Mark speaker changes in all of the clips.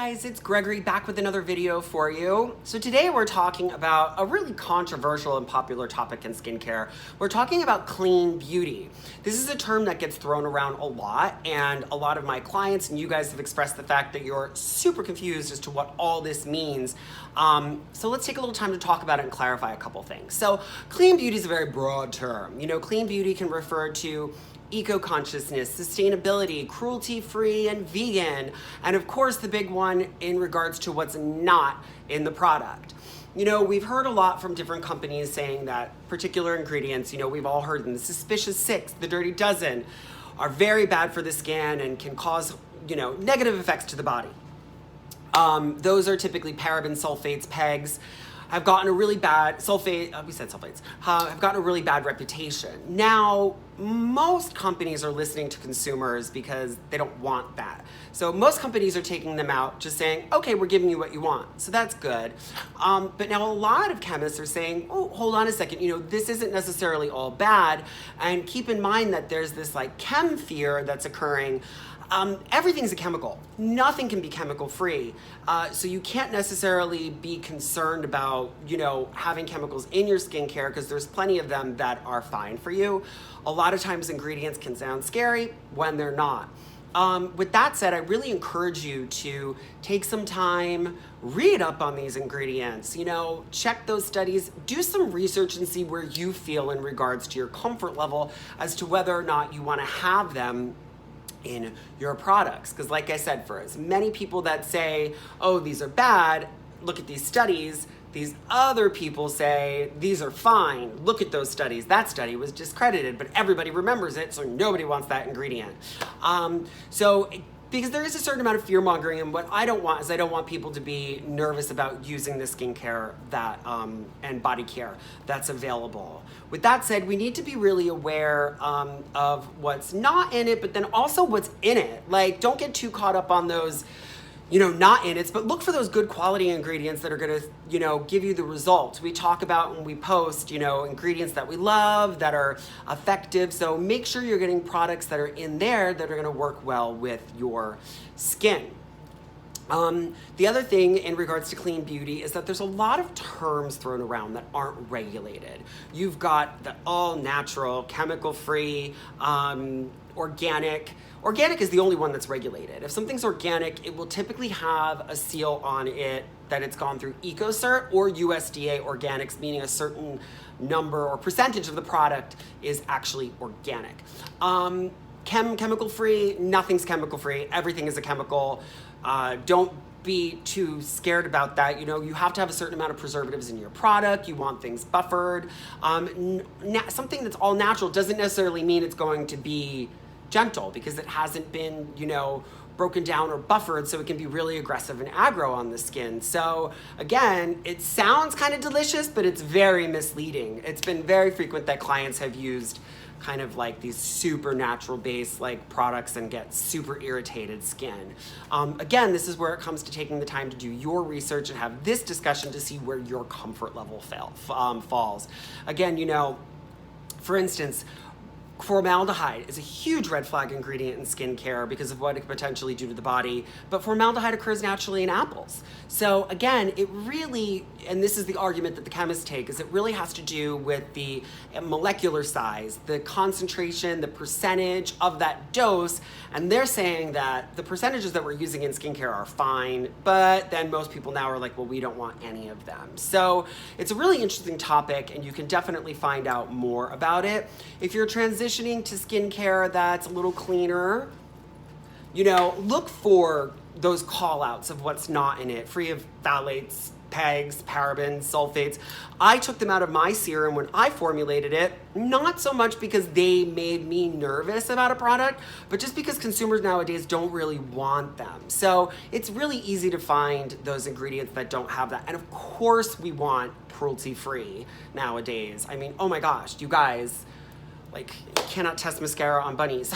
Speaker 1: guys, it's Gregory back with another video for you. So today we're talking about a really controversial and popular topic in skincare. We're talking about clean beauty. This is a term that gets thrown around a lot, and a lot of my clients and you guys have expressed the fact that you're super confused as to what all this means. So let's take a little time to talk about it and clarify a couple things. So clean beauty is a very broad term. You know, clean beauty can refer to eco-consciousness, sustainability, cruelty-free, and vegan, and of course the big one in regards to what's not in the product. You know, we've heard a lot from different companies saying that particular ingredients, you know, we've all heard them, the suspicious six, the dirty dozen, are very bad for the skin and can cause, you know, negative effects to the body. Those are typically parabens, sulfates, PEGs, have gotten a really bad, have gotten a really bad reputation. Now, most companies are listening to consumers because they don't want that. So most companies are taking them out, just saying, okay, we're giving you what you want. So that's good. But now a lot of chemists are saying, oh, hold on a second, you know, this isn't necessarily all bad. And keep in mind that there's this like Chem Fear that's occurring. Everything's a chemical. Nothing can be chemical free. So you can't necessarily be concerned about, you know, having chemicals in your skincare because there's plenty of them that are fine for you. A lot of times ingredients can sound scary when they're not. With that said, I really encourage you to take some time, read up on these ingredients, you know, check those studies, do some research and see where you feel in regards to your comfort level as to whether or not you want to have them in your products. Because like I said, for as many people that say, oh, these are bad, look at these studies, these other people say, these are fine, look at those studies. That study was discredited, but everybody remembers it, so nobody wants that ingredient. Because there is a certain amount of fear-mongering, and what I don't want is I don't want people to be nervous about using the skincare that and body care that's available. With that said, we need to be really aware of what's not in it, but then also what's in it. Like, don't get too caught up on those, you know, not in it, but look for those good quality ingredients that are gonna, you know, give you the results. We talk about when we post, you know, ingredients that we love, that are effective. So make sure you're getting products that are in there that are gonna work well with your skin. The other thing in regards to clean beauty is that there's a lot of terms thrown around that aren't regulated. You've got the all natural, chemical free, organic. Organic is the only one that's regulated. If something's organic, it will typically have a seal on it that it's gone through EcoCert or USDA organics, meaning a certain number or percentage of the product is actually organic. Chemical free, nothing's chemical free. Everything is a chemical. Don't be too scared about that. You know, you have to have a certain amount of preservatives in your product. You want things buffered. Something that's all natural doesn't necessarily mean it's going to be gentle because it hasn't been, you know, broken down or buffered, so it can be really aggressive and aggro on the skin. So again, it sounds kind of delicious, but it's very misleading. It's been very frequent that clients have used kind of like these super natural based like products and get super irritated skin. Again, this is where it comes to taking the time to do your research and have this discussion to see where your comfort level falls. Again, you know, for instance, formaldehyde is a huge red flag ingredient in skincare because of what it could potentially do to the body, but formaldehyde occurs naturally in apples. So again, it really, and this is the argument that the chemists take, is it really has to do with the molecular size, the concentration, the percentage of that dose, and they're saying that the percentages that we're using in skincare are fine, but then most people now are like, well, we don't want any of them. So it's a really interesting topic, and you can definitely find out more about it. If you're transitioning to skincare that's a little cleaner, you know, look for those call outs of what's not in it, free of phthalates, PEGs, parabens, sulfates. I took them out of my serum when I formulated it, not so much because they made me nervous about a product, but just because consumers nowadays don't really want them. So it's really easy to find those ingredients that don't have that. And of course we want cruelty-free nowadays. I mean, oh my gosh, you guys, like, you cannot test mascara on bunnies.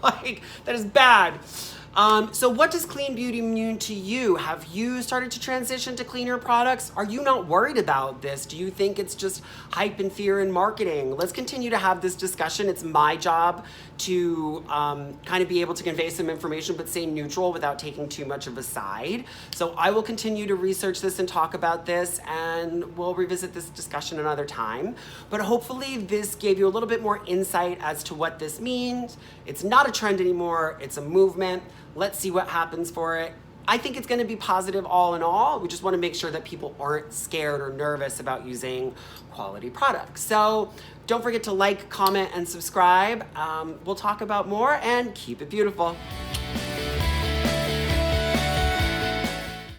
Speaker 1: Like, that is bad. So what does clean beauty mean to you? Have you started to transition to cleaner products? Are you not worried about this? Do you think it's just hype and fear in marketing? Let's continue to have this discussion. It's my job to kind of be able to convey some information but stay neutral without taking too much of a side. So I will continue to research this and talk about this, and we'll revisit this discussion another time. But hopefully this gave you a little bit more insight as to what this means. It's not a trend anymore, it's a movement. Let's see what happens for it. I think it's going to be positive all in all. We just want to make sure that people aren't scared or nervous about using quality products. So don't forget to like, comment, and subscribe. We'll talk about more, and keep it beautiful.